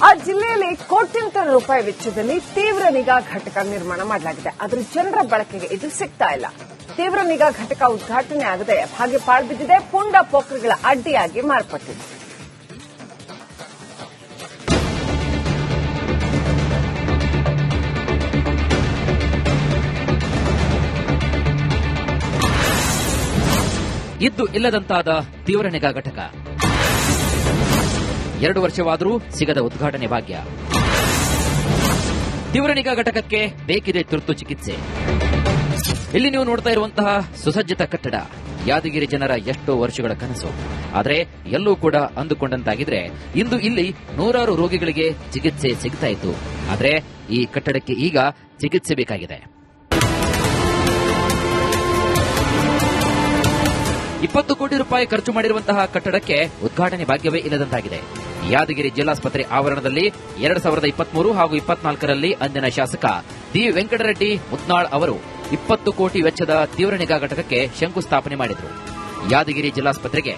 ಆ ಜಿಲ್ಲೆಯಲ್ಲಿ ಕೋಟ್ಯಂತರ ರೂಪಾಯಿ ವೆಚ್ಚದಲ್ಲಿ ತೀವ್ರ ನಿಗಾ ಘಟಕ ನಿರ್ಮಾಣ ಮಾಡಲಾಗಿದೆ. ಆದರೆ ಜನರ ಬಳಕೆಗೆ ಇದು ಸಿಗ್ತಾ ಇಲ್ಲ. ತೀವ್ರ ನಿಗಾ ಘಟಕ ಉದ್ಘಾಟನೆ ಆಗದೆ ಹಾಗೆ ಪಾಳ್ಬಿದ್ದಿದೆ. ಪುಂಡ ಪೋಖ್ರಿಗಳ ಅಡ್ಡಿಯಾಗಿ ಮಾರ್ಪಟ್ಟಿದೆ. ಇದ್ದು ಇಲ್ಲದಂತಾದ ತೀವ್ರ ನಿಗಾ ಘಟಕ 2 ವರ್ಷವಾದರೂ ಸಿಗದ ಉದ್ಘಾಟನೆ ಭಾಗ್ಯ. ತೀವ್ರ ನಿಗಾ ಘಟಕಕ್ಕೆ ಬೇಕಿದೆ ತುರ್ತು ಚಿಕಿತ್ಸೆ. ಇಲ್ಲಿ ನೀವು ನೋಡ್ತಾ ಇರುವಂತಹ ಸುಸಜ್ಜಿತ ಕಟ್ಟಡ ಯಾದಗಿರಿ ಜನರ ಎಷ್ಟೋ ವರ್ಷಗಳ ಕನಸು. ಆದರೆ ಎಲ್ಲೂ ಕೂಡ ಅಂದುಕೊಂಡಂತಾಗಿದ್ರೆ ಇಂದು ಇಲ್ಲಿ ನೂರಾರು ರೋಗಿಗಳಿಗೆ ಚಿಕಿತ್ಸೆ ಸಿಗ್ತಾ ಇತ್ತು. ಆದರೆ ಈ ಕಟ್ಟಡಕ್ಕೆ ಈಗ ಚಿಕಿತ್ಸೆ ಬೇಕಾಗಿದೆ. 20 ಕೋಟಿ ರೂಪಾಯಿ ಖರ್ಚು ಮಾಡಿರುವಂತಹ ಕಟ್ಟಡಕ್ಕೆ ಉದ್ಘಾಟನೆ ಭಾಗ್ಯವೇ ಇಲ್ಲದಂತಾಗಿದೆ. ಯಾದಗಿರಿ ಜಿಲ್ಲಾಸ್ಪತ್ರೆ ಆವರಣದಲ್ಲಿ 2023 ಹಾಗೂ 24ರಲ್ಲಿ ಅಂದಿನ ಶಾಸಕ ದಿ ವೆಂಕಟರೆಡ್ಡಿ ಮುತ್ನಾಳ್ ಅವರು 20 ಕೋಟಿ ವೆಚ್ಚದ ತೀವ್ರ ನಿಗಾ ಘಟಕಕ್ಕೆ ಶಂಕುಸ್ಥಾಪನೆ ಮಾಡಿದರು. ಯಾದಗಿರಿ ಜಿಲ್ಲಾಸ್ಪತ್ರೆಗೆ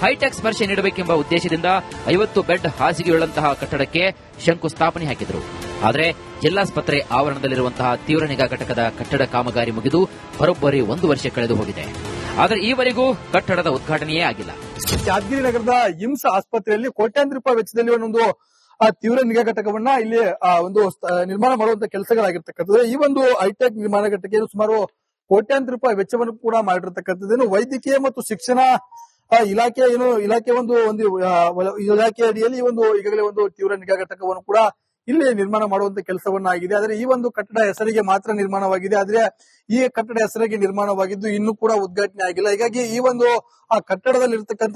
ಹೈಟೆಕ್ ಸ್ಪರ್ಶೆ ನೀಡಬೇಕೆಂಬ ಉದ್ದೇಶದಿಂದ 50 ಬೆಡ್ ಹಾಸಿಗೆಯುಳ್ಳಂತಹ ಕಟ್ಟಡಕ್ಕೆ ಶಂಕುಸ್ಥಾಪನೆ ಹಾಕಿದರು. ಆದರೆ ಜಿಲ್ಲಾಸ್ಪತ್ರೆ ಆವರಣದಲ್ಲಿರುವಂತಹ ತೀವ್ರ ನಿಗಾ ಘಟಕದ ಕಟ್ಟಡ ಕಾಮಗಾರಿ ಮುಗಿದು ಬರೋಬ್ಬರಿ 1 ವರ್ಷ ಕಳೆದು ಹೋಗಿದೆ. ಆದರೆ ಈವರೆಗೂ ಕಟ್ಟಡದ ಉದ್ಘಾಟನೆಯೇ ಆಗಿಲ್ಲ. ಯಾದಗಿರಿ ನಗರದ ಇಮ್ಸ್ ಆಸ್ಪತ್ರೆಯಲ್ಲಿ ಕೋಟ್ಯಾಂತರ ರೂಪಾಯಿ ವೆಚ್ಚದಲ್ಲಿ ಒಂದೊಂದು ತೀವ್ರ ನಿಗಾ ಘಟಕವನ್ನ ಇಲ್ಲಿ ಒಂದು ನಿರ್ಮಾಣ ಮಾಡುವಂತ ಕೆಲಸಗಳಾಗಿರ್ತಕ್ಕಂಥದ್ದು. ಈ ಒಂದು ಹೈಟೆಕ್ ನಿರ್ಮಾಣ ಘಟಕ ಸುಮಾರು ಕೋಟ್ಯಾಂತರ ರೂಪಾಯಿ ವೆಚ್ಚವನ್ನು ಕೂಡ ಮಾಡಿರ್ತಕ್ಕಂಥದ್ದು. ವೈದ್ಯಕೀಯ ಮತ್ತು ಶಿಕ್ಷಣ ಇಲಾಖೆ ಇಲಾಖೆ ಒಂದು ಇಲಾಖೆ ಅಡಿಯಲ್ಲಿ ಈಗಾಗಲೇ ಒಂದು ತೀವ್ರ ನಿಗಾ ಘಟಕವನ್ನು ಕೂಡ ಇಲ್ಲಿ ನಿರ್ಮಾಣ ಮಾಡುವಂತ ಕೆಲಸವನ್ನಾಗಿದೆ. ಆದ್ರೆ ಈ ಒಂದು ಕಟ್ಟಡ ಹೆಸರಿಗೆ ಮಾತ್ರ ನಿರ್ಮಾಣವಾಗಿದೆ. ಆದ್ರೆ ಈ ಕಟ್ಟಡ ಹೆಸರಿಗೆ ನಿರ್ಮಾಣವಾಗಿದ್ದು ಇನ್ನೂ ಕೂಡ ಉದ್ಘಾಟನೆ ಆಗಿಲ್ಲ. ಹೀಗಾಗಿ ಈ ಒಂದು ಕಟ್ಟಡದಲ್ಲಿ ಇರ್ತಕ್ಕಂಥ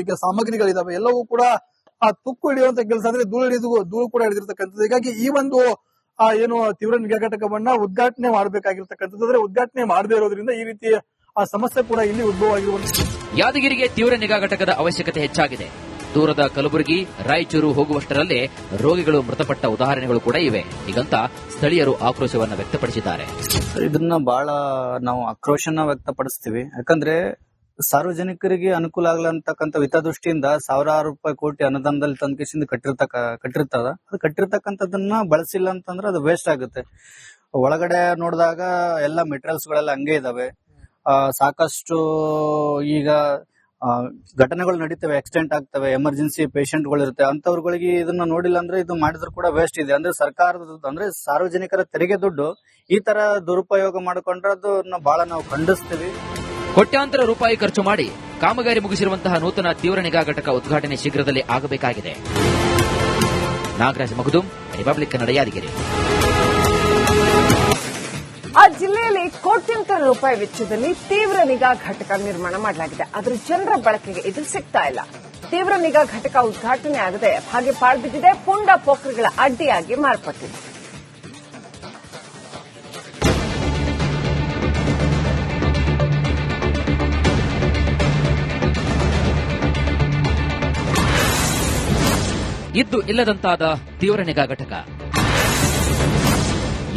ಈಗ ಸಾಮಗ್ರಿಗಳಿದಾವೆ ಎಲ್ಲವೂ ಕೂಡ ತುಕ್ಕು ಹಿಡಿಯುವಂತ ಕೆಲಸ, ಅಂದ್ರೆ ಧೂಳು ಕೂಡ ಹಿಡಿದಿರ್ತಕ್ಕಂಥದ್ದು. ಹೀಗಾಗಿ ಈ ಒಂದು ತೀವ್ರ ನಿಗಾ ಘಟಕವನ್ನ ಉದ್ಘಾಟನೆ ಮಾಡಬೇಕಾಗಿರ್ತಕ್ಕಂಥದ್ದು. ಆದ್ರೆ ಉದ್ಘಾಟನೆ ಮಾಡದೇ ಇರೋದ್ರಿಂದ ಈ ರೀತಿ ಸಮಸ್ಯೆ ಕೂಡ ಇಲ್ಲಿ ಉದ್ಭವ ಆಗಿರುವಂತ. ಯಾದಗಿರಿಗೆ ತೀವ್ರ ನಿಗಾ ಘಟಕದ ಅವಶ್ಯಕತೆ ಹೆಚ್ಚಾಗಿದೆ. ದೂರದ ಕಲಬುರಗಿ, ರಾಯಚೂರು ಹೋಗುವಷ್ಟರಲ್ಲೇ ರೋಗಿಗಳು ಮೃತಪಟ್ಟ ಉದಾಹರಣೆಗಳು ಕೂಡ ಇವೆ. ಹೀಗಂತ ಸ್ಥಳೀಯರು ಆಕ್ರೋಶವನ್ನು ವ್ಯಕ್ತಪಡಿಸಿದ್ದಾರೆ. ಇದನ್ನ ಬಹಳ ನಾವು ಆಕ್ರೋಶನ ವ್ಯಕ್ತಪಡಿಸ್ತೀವಿ. ಯಾಕಂದ್ರೆ ಸಾರ್ವಜನಿಕರಿಗೆ ಅನುಕೂಲ ಆಗ್ಲಂತಕ್ಕಂಥ ಹಿತದೃಷ್ಟಿಯಿಂದ ಸಾವಿರಾರು ರೂಪಾಯಿ ಕೋಟಿ ಅನುದಾನದಲ್ಲಿ ತಂದ್ಕೇಸಿಂದ ಕಟ್ಟಿರ್ತದ. ಅದು ಕಟ್ಟಿರ್ತಕ್ಕಂಥದನ್ನ ಬಳಸಿಲ್ಲ ಅಂತಂದ್ರೆ ಅದು ವೇಸ್ಟ್ ಆಗುತ್ತೆ. ಒಳಗಡೆ ನೋಡಿದಾಗ ಎಲ್ಲ ಮೆಟೀರಿಯಲ್ಸ್ ಗಳೆಲ್ಲ ಹಂಗೆ ಇದಾವೆ. ಸಾಕಷ್ಟು ಈಗ ಘಟನೆಗಳು ನಡೀತವೆ, ಆಕ್ಸಿಡೆಂಟ್ ಆಗ್ತವೆ, ಎಮರ್ಜೆನ್ಸಿ ಪೇಷಂಟ್ಗಳು ಇರುತ್ತೆ. ಅಂತವ್ರುಗಳಿಗೆ ಇದನ್ನ ನೋಡಿಲ್ಲ ಅಂದ್ರೆ ಇದು ಮಾಡಿದ್ರು ಕೂಡ ವೇಸ್ಟ್ ಇದೆ. ಅಂದ್ರೆ ಸರ್ಕಾರದ ಅಂದ್ರೆ ಸಾರ್ವಜನಿಕರ ತೆರಿಗೆ ದುಡ್ಡು ಈ ತರ ದುರುಪಯೋಗ ಮಾಡಿಕೊಂಡ್ರೆ ಅದನ್ನ ಬಹಳ ನಾವು ಖಂಡಿಸ್ತೀವಿ. ಕೋಟ್ಯಾಂತರ ರೂಪಾಯಿ ಖರ್ಚು ಮಾಡಿ ಕಾಮಗಾರಿ ಮುಗಿಸಿರುವಂತಹ ನೂತನ ತೀವ್ರ ನಿಗಾ ಘಟಕ ಉದ್ಘಾಟನೆ ಶೀಘ್ರದಲ್ಲೇ ಆಗಬೇಕಾಗಿದೆ. ನಾಗರಾಜ್ ಮಗದುಂ, ರಿಪಬ್ಲಿಕ್ ಕನ್ನಡ, ಯಾದಗಿರಿ. ಆ ಜಿಲ್ಲೆಯಲ್ಲಿ ಕೋಟ್ಯಂತರ ರೂಪಾಯಿ ವೆಚ್ಚದಲ್ಲಿ ತೀವ್ರ ನಿಗಾ ಘಟಕ ನಿರ್ಮಾಣ ಮಾಡಲಾಗಿದೆ. ಆದರೆ ಜನರ ಬಳಕೆಗೆ ಇದು ಸಿಗ್ತಾ ಇಲ್ಲ. ತೀವ್ರ ನಿಗಾ ಘಟಕ ಉದ್ಘಾಟನೆ ಆಗದೆ ಹಾಗೆ ಪಾಳ್ಬಿದ್ದಿದೆ. ಪುಂಡ ಪೋಖ್ರಿಗಳ ಅಡ್ಡಿಯಾಗಿ ಮಾರ್ಪಟ್ಟಿದೆ. ಇದ್ದು ಇಲ್ಲದಂತಾದ ತೀವ್ರ ನಿಗಾ ಘಟಕ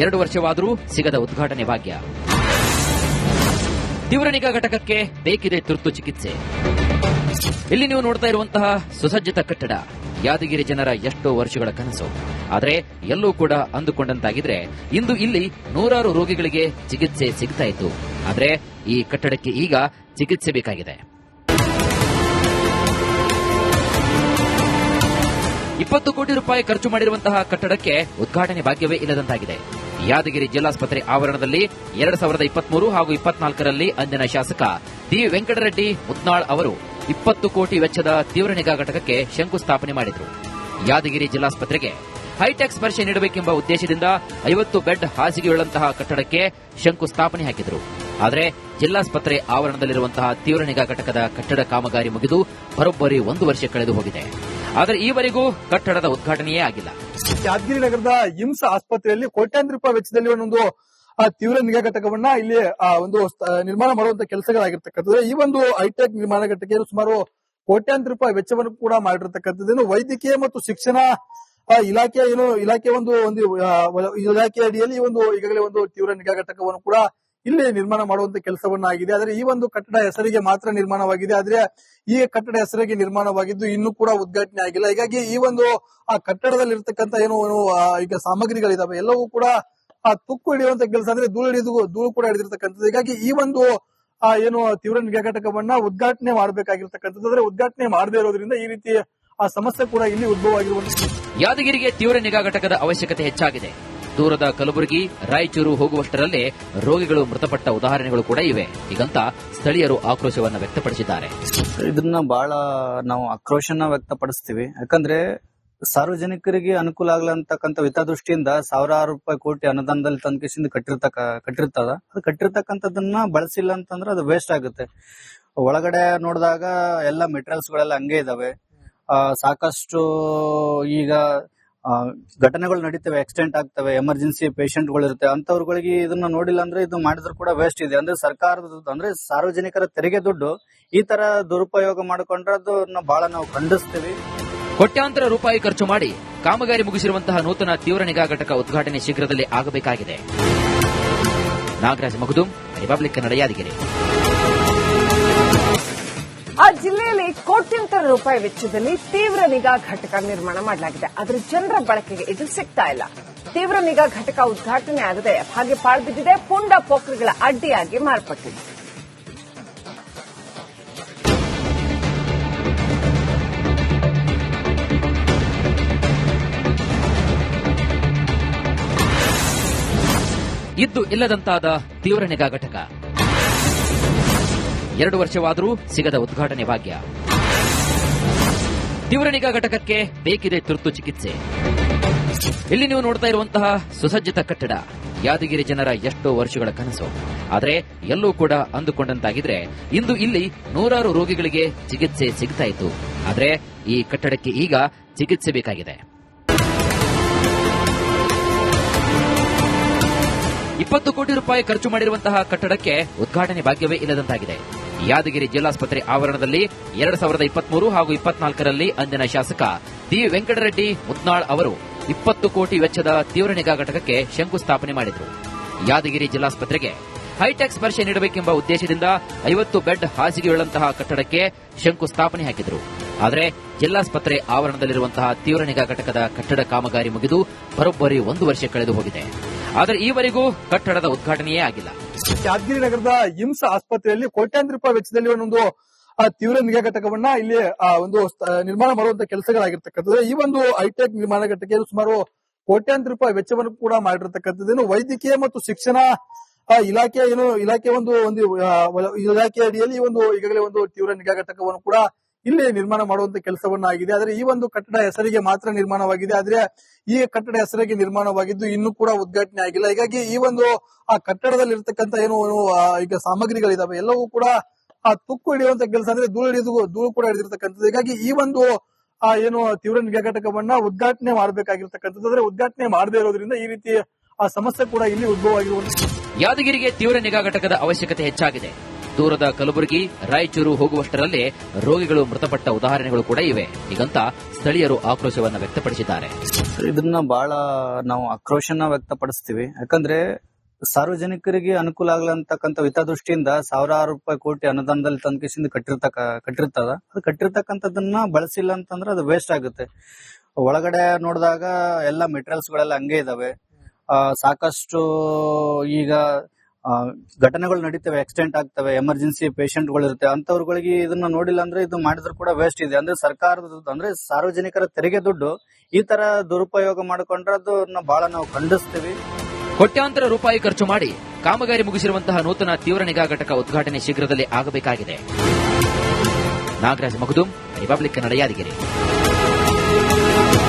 2 ವರ್ಷವಾದರೂ ಸಿಗದ ಉದ್ಘಾಟನೆ ಭಾಗ್ಯ. ತೀವ್ರ ನಿಗಾ ಘಟಕಕ್ಕೆ ಬೇಕಿದೆ ತುರ್ತು ಚಿಕಿತ್ಸೆ. ಇಲ್ಲಿ ನೀವು ನೋಡ್ತಾ ಇರುವಂತಹ ಸುಸಜ್ಜಿತ ಕಟ್ಟಡ ಯಾದಗಿರಿ ಜನರ ಎಷ್ಟೋ ವರ್ಷಗಳ ಕನಸು. ಆದರೆ ಎಲ್ಲೂ ಕೂಡ ಅಂದುಕೊಂಡಂತಾಗಿದ್ರೆ ಇಂದು ಇಲ್ಲಿ ನೂರಾರು ರೋಗಿಗಳಿಗೆ ಚಿಕಿತ್ಸೆ ಸಿಗ್ತಾ ಇತ್ತು. ಆದರೆ ಈ ಕಟ್ಟಡಕ್ಕೆ ಈಗ ಚಿಕಿತ್ಸೆ ಬೇಕಾಗಿದೆ. 20 ಕೋಟಿ ರೂಪಾಯಿ ಖರ್ಚು ಮಾಡಿರುವಂತಹ ಕಟ್ಟಡಕ್ಕೆ ಉದ್ಘಾಟನೆ ಭಾಗ್ಯವೇ ಇಲ್ಲದಂತಾಗಿದೆ. ಯಾದಗಿರಿ ಜಿಲ್ಲಾಸ್ಪತ್ರೆ ಆವರಣದಲ್ಲಿ 2023 ಹಾಗೂ 24ರಲ್ಲಿ ಅಂದಿನ ಶಾಸಕ ದಿ ವೆಂಕಟರೆಡ್ಡಿ ಮುತ್ನಾಳ್ ಅವರು 20 ಕೋಟಿ ವೆಚ್ಚದ ತೀವ್ರ ನಿಗಾ ಘಟಕಕ್ಕೆ ಶಂಕುಸ್ಥಾಪನೆ ಮಾಡಿದರು. ಯಾದಗಿರಿ ಜಿಲ್ಲಾಸ್ಪತ್ರೆಗೆ ಹೈಟೆಕ್ ಸ್ಪರ್ಶೆ ನೀಡಬೇಕೆಂಬ ಉದ್ದೇಶದಿಂದ 50 ಬೆಡ್ ಹಾಸಿಗೆಯುಳ್ಳಂತಹ ಕಟ್ಟಡಕ್ಕೆ ಶಂಕುಸ್ಥಾಪನೆ ಹಾಕಿದರು. ಆದರೆ ಜಿಲ್ಲಾಸ್ಪತ್ರೆ ಆವರಣದಲ್ಲಿರುವಂತಹ ತೀವ್ರ ನಿಗಾ ಘಟಕದ ಕಟ್ಟಡ ಕಾಮಗಾರಿ ಮುಗಿದು ಬರೋಬ್ಬರಿ 1 ವರ್ಷ ಕಳೆದು ಹೋಗಿದೆ. ಆದರೆ ಈವರೆಗೂ ಕಟ್ಟಡದ ಉದ್ಘಾಟನೆಯೇ ಆಗಿಲ್ಲ. ಯಾದಗಿರಿ ನಗರದ ಇಮ್ಸ್ ಆಸ್ಪತ್ರೆಯಲ್ಲಿ ಕೋಟ್ಯಾಂತರ ರೂಪಾಯಿ ವೆಚ್ಚದಲ್ಲಿ ಒಂದೊಂದು ತೀವ್ರ ನಿಗಾ ಘಟಕವನ್ನ ಇಲ್ಲಿ ಒಂದು ನಿರ್ಮಾಣ ಮಾಡುವಂತ ಕೆಲಸಗಳಾಗಿರ್ತಕ್ಕಂಥದ್ದು. ಈ ಒಂದು ಹೈಟೆಕ್ ನಿರ್ಮಾಣ ಘಟಕ ಸುಮಾರು ಕೋಟ್ಯಾಂತರ ರೂಪಾಯಿ ವೆಚ್ಚವನ್ನು ಕೂಡ ಮಾಡಿರ್ತಕ್ಕಂಥದ್ದು. ವೈದ್ಯಕೀಯ ಮತ್ತು ಶಿಕ್ಷಣ ಇಲಾಖೆ ಇಲಾಖೆ ಇಲಾಖೆ ಅಡಿಯಲ್ಲಿ ಈಗಾಗಲೇ ಒಂದು ತೀವ್ರ ನಿಗಾ ಘಟಕವನ್ನು ಕೂಡ ಇಲ್ಲಿ ನಿರ್ಮಾಣ ಮಾಡುವಂತ ಕೆಲಸವನ್ನ ಆಗಿದೆ. ಆದ್ರೆ ಈ ಒಂದು ಕಟ್ಟಡ ಹೆಸರಿಗೆ ಮಾತ್ರ ನಿರ್ಮಾಣವಾಗಿದೆ. ಆದ್ರೆ ಈ ಕಟ್ಟಡ ಹೆಸರಿಗೆ ನಿರ್ಮಾಣವಾಗಿದ್ದು ಇನ್ನೂ ಕೂಡ ಉದ್ಘಾಟನೆ ಆಗಿಲ್ಲ. ಹೀಗಾಗಿ ಈ ಒಂದು ಆ ಕಟ್ಟಡದಲ್ಲಿ ಇರ್ತಕ್ಕಂಥ ಏನು ಈಗ ಸಾಮಗ್ರಿಗಳಿದಾವೆ ಎಲ್ಲವೂ ಕೂಡ ತುಕ್ಕು ಹಿಡಿಯುವಂತ ಕೆಲಸ, ಅಂದ್ರೆ ಧೂಳು ಕೂಡ ಹಿಡಿದಿರ್ತಕ್ಕಂಥದ್ದು. ಹೀಗಾಗಿ ಈ ಒಂದು ಏನು ತೀವ್ರ ನಿಗಾ ಘಟಕವನ್ನ ಉದ್ಘಾಟನೆ ಮಾಡಬೇಕಾಗಿರ್ತಕ್ಕಂಥದ್ದು. ಅಂದ್ರೆ ಉದ್ಘಾಟನೆ ಮಾಡದೇ ಇರೋದ್ರಿಂದ ಈ ರೀತಿ ಆ ಸಮಸ್ಯೆ ಕೂಡ ಇಲ್ಲಿ ಉದ್ಭವ ಆಗಿರುವಂತ. ಯಾದಗಿರಿಗೆ ತೀವ್ರ ನಿಗಾ ಘಟಕದ ಅವಶ್ಯಕತೆ ಹೆಚ್ಚಾಗಿದೆ. ದೂರದ ಕಲಬುರಗಿ, ರಾಯಚೂರು ಹೋಗುವಷ್ಟರಲ್ಲೇ ರೋಗಿಗಳು ಮೃತಪಟ್ಟ ಉದಾಹರಣೆಗಳು ಕೂಡ ಇವೆ. ಹೀಗಂತ ಸ್ಥಳೀಯರು ಆಕ್ರೋಶವನ್ನು ವ್ಯಕ್ತಪಡಿಸಿದ್ದಾರೆ. ಇದನ್ನ ಬಹಳ ನಾವು ಆಕ್ರೋಶನ ವ್ಯಕ್ತಪಡಿಸ್ತೀವಿ. ಯಾಕಂದ್ರೆ ಸಾರ್ವಜನಿಕರಿಗೆ ಅನುಕೂಲ ಆಗ್ಲಂತಕ್ಕಂಥ ಹಿತದೃಷ್ಟಿಯಿಂದ ಸಾವಿರಾರು ರೂಪಾಯಿ ಕೋಟಿ ಅನುದಾನದಲ್ಲಿ ತಂದ್ಕೇಸಿಂದ ಕಟ್ಟಿರ್ತದ. ಅದು ಕಟ್ಟಿರ್ತಕ್ಕಂಥದನ್ನ ಬಳಸಿಲ್ಲ ಅಂತಂದ್ರೆ ಅದು ವೇಸ್ಟ್ ಆಗುತ್ತೆ. ಒಳಗಡೆ ನೋಡಿದಾಗ ಎಲ್ಲ ಮೆಟೀರಿಯಲ್ಸ್ ಗಳೆಲ್ಲ ಹಂಗೆ ಇದಾವೆ. ಸಾಕಷ್ಟು ಈಗ ಘಟನೆಗಳು ನಡೀತವೆ, ಆಕ್ಸಿಡೆಂಟ್ ಆಗ್ತವೆ, ಎಮರ್ಜೆನ್ಸಿ ಪೇಷಂಟ್ಗಳು ಇರುತ್ತೆ. ಅಂತವ್ರುಗಳಿಗೆ ಇದನ್ನ ನೋಡಿಲ್ಲ ಅಂದ್ರೆ ಇದು ಮಾಡಿದ್ರು ಕೂಡ ವೇಸ್ಟ್ ಇದೆ. ಅಂದ್ರೆ ಸರ್ಕಾರದ ಅಂದ್ರೆ ಸಾರ್ವಜನಿಕರ ತೆರಿಗೆ ದುಡ್ಡು ಈ ತರ ದುರುಪಯೋಗ ಮಾಡಿಕೊಂಡ್ರೆ ಅದನ್ನ ಬಹಳ ನಾವು ಖಂಡಿಸ್ತೀವಿ. ಕೋಟ್ಯಾಂತರ ರೂಪಾಯಿ ಖರ್ಚು ಮಾಡಿ ಕಾಮಗಾರಿ ಮುಗಿಸಿರುವಂತಹ ನೂತನ ತೀವ್ರ ನಿಗಾ ಘಟಕ ಉದ್ಘಾಟನೆ ಶೀಘ್ರದಲ್ಲೇ ಆಗಬೇಕಾಗಿದೆ. ನಾಗರಾಜ್ ಮಗದುಂ, ರಿಪಬ್ಲಿಕ್ ಕನ್ನಡ, ಯಾದಗಿರಿ. ಆ ಜಿಲ್ಲೆಯಲ್ಲಿ ಕೋಟ್ಯಂತರ ರೂಪಾಯಿ ವೆಚ್ಚದಲ್ಲಿ ತೀವ್ರ ನಿಗಾ ಘಟಕ ನಿರ್ಮಾಣ ಮಾಡಲಾಗಿದೆ. ಆದರೆ ಜನರ ಬಳಕೆಗೆ ಇದು ಸಿಗ್ತಾ ಇಲ್ಲ. ತೀವ್ರ ನಿಗಾ ಘಟಕ ಉದ್ಘಾಟನೆ ಆಗದೆ ಹಾಗೆ ಪಾಳ್ಬಿದ್ದಿದೆ. ಪುಂಡ ಪೋಖ್ರಿಗಳ ಅಡ್ಡಿಯಾಗಿ ಮಾರ್ಪಟ್ಟಿದೆ. ಇದ್ದು ಇಲ್ಲದಂತಾದ ತೀವ್ರ ನಿಗಾ ಘಟಕ 2 ವರ್ಷವಾದರೂ ಸಿಗದ ಉದ್ಘಾಟನೆ ಭಾಗ್ಯ. ತೀವ್ರ ನಿಗಾ ಘಟಕಕ್ಕೆ ಬೇಕಿದೆ ತುರ್ತು ಚಿಕಿತ್ಸೆ. ಇಲ್ಲಿ ನೀವು ನೋಡ್ತಾ ಇರುವಂತಹ ಸುಸಜ್ಜಿತ ಕಟ್ಟಡ ಯಾದಗಿರಿ ಜನರ ಎಷ್ಟೋ ವರ್ಷಗಳ ಕನಸು. ಆದರೆ ಎಲ್ಲೂ ಕೂಡ ಅಂದುಕೊಂಡಂತಾಗಿದ್ರೆ ಇಂದು ಇಲ್ಲಿ ನೂರಾರು ರೋಗಿಗಳಿಗೆ ಚಿಕಿತ್ಸೆ ಸಿಗ್ತಾ ಇತ್ತು. ಆದರೆ ಈ ಕಟ್ಟಡಕ್ಕೆ ಈಗ ಚಿಕಿತ್ಸೆ ಬೇಕಾಗಿದೆ. 20 ಕೋಟಿ ರೂಪಾಯಿ ಖರ್ಚು ಮಾಡಿರುವಂತಹ ಕಟ್ಟಡಕ್ಕೆ ಉದ್ಘಾಟನೆ ಭಾಗ್ಯವೇ ಇಲ್ಲದಂತಾಗಿದೆ. ಯಾದಗಿರಿ ಜಿಲ್ಲಾಸ್ಪತ್ರೆ ಆವರಣದಲ್ಲಿ 2023 ಹಾಗೂ 24ರಲ್ಲಿ ಅಂದಿನ ಶಾಸಕ ದಿ ವೆಂಕಟರೆಡ್ಡಿ ಮುದ್ನಾಳ್ ಅವರು 20 ಕೋಟಿ ವೆಚ್ಚದ ತೀವ್ರ ನಿಗಾ ಘಟಕಕ್ಕೆ ಶಂಕುಸ್ಥಾಪನೆ ಮಾಡಿದರು. ಯಾದಗಿರಿ ಜಿಲ್ಲಾಸ್ಪತ್ರೆಗೆ ಹೈಟೆಕ್ ಸ್ಪರ್ಶ ನೀಡಬೇಕೆಂಬ ಉದ್ದೇಶದಿಂದ 50 ಬೆಡ್ ಹಾಸಿಗೆಯುಳ್ಳಂತಹ ಕಟ್ಟಡಕ್ಕೆ ಶಂಕುಸ್ಥಾಪನೆ ಹಾಕಿದರು. ಆದರೆ ಜಿಲ್ಲಾಸ್ಪತ್ರೆ ಆವರಣದಲ್ಲಿರುವಂತಹ ತೀವ್ರ ನಿಗಾ ಘಟಕದ ಕಟ್ಟಡ ಕಾಮಗಾರಿ ಮುಗಿದು ಬರೋಬ್ಬರಿ 1 ವರ್ಷ ಕಳೆದು ಹೋಗಿದೆ. ಆದರೆ ಈವರೆಗೂ ಕಟ್ಟಡದ ಉದ್ಘಾಟನೆಯೇ ಆಗಿಲ್ಲ. ಯಾದಗಿರಿ ನಗರದ ಇಮ್ಸ್ ಆಸ್ಪತ್ರೆಯಲ್ಲಿ ಕೋಟ್ಯಾಂತರ ರೂಪಾಯಿ ವೆಚ್ಚದಲ್ಲಿ ಒಂದೊಂದು ತೀವ್ರ ನಿಗಾ ಘಟಕವನ್ನ ಇಲ್ಲಿ ಒಂದು ನಿರ್ಮಾಣ ಮಾಡುವಂತ ಕೆಲಸಗಳಾಗಿರ್ತಕ್ಕಂಥದ್ದು. ಈ ಒಂದು ಹೈಟೆಕ್ ನಿರ್ಮಾಣ ಘಟಕ ಸುಮಾರು ಕೋಟ್ಯಾಂತರ ರೂಪಾಯಿ ವೆಚ್ಚವನ್ನು ಕೂಡ ಮಾಡಿರ್ತಕ್ಕಂಥದ್ದು. ವೈದ್ಯಕೀಯ ಮತ್ತು ಶಿಕ್ಷಣ ಇಲಾಖೆ ಇಲಾಖೆ ಅಡಿಯಲ್ಲಿ ಈಗಾಗಲೇ ಒಂದು ತೀವ್ರ ನಿಗಾ ಘಟಕವನ್ನು ಕೂಡ ಇಲ್ಲಿ ನಿರ್ಮಾಣ ಮಾಡುವಂತ ಕೆಲಸವನ್ನ ಆಗಿದೆ. ಆದ್ರೆ ಈ ಒಂದು ಕಟ್ಟಡ ಹೆಸರಿಗೆ ಮಾತ್ರ ನಿರ್ಮಾಣವಾಗಿದೆ. ಆದ್ರೆ ಈ ಕಟ್ಟಡ ಹೆಸರಿಗೆ ನಿರ್ಮಾಣವಾಗಿದ್ದು ಇನ್ನೂ ಕೂಡ ಉದ್ಘಾಟನೆ ಆಗಿಲ್ಲ. ಹೀಗಾಗಿ ಈ ಒಂದು ಆ ಕಟ್ಟಡದಲ್ಲಿ ಇರ್ತಕ್ಕಂಥ ಈಗ ಸಾಮಗ್ರಿಗಳಿದಾವೆ ಎಲ್ಲವೂ ಕೂಡ ತುಕ್ಕು ಹಿಡಿಯುವಂತ ಕೆಲಸ, ಅಂದ್ರೆ ಧೂಳು ಕೂಡ ಹಿಡಿದಿರ್ತಕ್ಕಂಥದ್ದು. ಹೀಗಾಗಿ ಈ ಒಂದು ಏನು ತೀವ್ರ ನಿಗಾ ಘಟಕವನ್ನ ಉದ್ಘಾಟನೆ ಮಾಡಬೇಕಾಗಿರ್ತಕ್ಕಂಥದ್ದು. ಅಂದ್ರೆ ಉದ್ಘಾಟನೆ ಮಾಡದೇ ಇರೋದ್ರಿಂದ ಈ ರೀತಿ ಆ ಸಮಸ್ಯೆ ಕೂಡ ಇಲ್ಲಿ ಉದ್ಭವ ಆಗಿರುವಂತ. ಯಾದಗಿರಿಗೆ ತೀವ್ರ ನಿಗಾ ಘಟಕದ ಅವಶ್ಯಕತೆ ಹೆಚ್ಚಾಗಿದೆ. ದೂರದ ಕಲಬುರಗಿ, ರಾಯಚೂರು ಹೋಗುವಷ್ಟರಲ್ಲೇ ರೋಗಿಗಳು ಮೃತಪಟ್ಟ ಉದಾಹರಣೆಗಳು ಕೂಡ ಇವೆ. ಹೀಗಂತ ಸ್ಥಳೀಯರು ಆಕ್ರೋಶವನ್ನು ವ್ಯಕ್ತಪಡಿಸಿದ್ದಾರೆ. ಇದನ್ನ ಬಹಳ ನಾವು ಆಕ್ರೋಶನ ವ್ಯಕ್ತಪಡಿಸ್ತೀವಿ. ಯಾಕಂದ್ರೆ ಸಾರ್ವಜನಿಕರಿಗೆ ಅನುಕೂಲ ಆಗ್ಲಂತಕ್ಕಂಥ ಹಿತದೃಷ್ಟಿಯಿಂದ ಸಾವಿರಾರು ರೂಪಾಯಿ ಕೋಟಿ ಅನುದಾನದಲ್ಲಿ ತಂದ್ಕೇಸಿಂದ ಕಟ್ಟಿರ್ತದ. ಅದು ಕಟ್ಟಿರ್ತಕ್ಕಂಥದನ್ನ ಬಳಸಿಲ್ಲ ಅಂತಂದ್ರೆ ಅದು ವೇಸ್ಟ್ ಆಗುತ್ತೆ. ಒಳಗಡೆ ನೋಡಿದಾಗ ಎಲ್ಲ ಮೆಟೀರಿಯಲ್ಸ್ ಗಳೆಲ್ಲ ಹಂಗೆ ಇದಾವೆ. ಸಾಕಷ್ಟು ಈಗ ಘಟನೆಗಳು ನಡೀತವೆ, ಆಕ್ಸಿಡೆಂಟ್ ಆಗ್ತವೆ, ಎಮರ್ಜೆನ್ಸಿ ಪೇಷಂಟ್ಗಳು ಇರುತ್ತೆ. ಅಂತವ್ರುಗಳಿಗೆ ಇದನ್ನ ನೋಡಿಲ್ಲ ಅಂದ್ರೆ ಇದು ಮಾಡಿದ್ರು ಕೂಡ ವೇಸ್ಟ್ ಇದೆ. ಅಂದ್ರೆ ಸರ್ಕಾರದ ಅಂದ್ರೆ ಸಾರ್ವಜನಿಕರ ತೆರಿಗೆ ದುಡ್ಡು ಈ ತರ ದುರುಪಯೋಗ ಮಾಡಿಕೊಂಡ್ರೆ ಅದನ್ನ ಬಹಳ ನಾವು ಖಂಡಿಸ್ತೀವಿ. ಕೋಟ್ಯಾಂತರ ರೂಪಾಯಿ ಖರ್ಚು ಮಾಡಿ ಕಾಮಗಾರಿ ಮುಗಿಸಿರುವಂತಹ ನೂತನ ತೀವ್ರ ನಿಗಾ ಘಟಕ ಉದ್ಘಾಟನೆ ಶೀಘ್ರದಲ್ಲೇ ಆಗಬೇಕಾಗಿದೆ. ನಾಗರಾಜ್ ಮಗದುಂ, ರಿಪಬ್ಲಿಕ್ ಕನ್ನಡ, ಯಾದಗಿರಿ.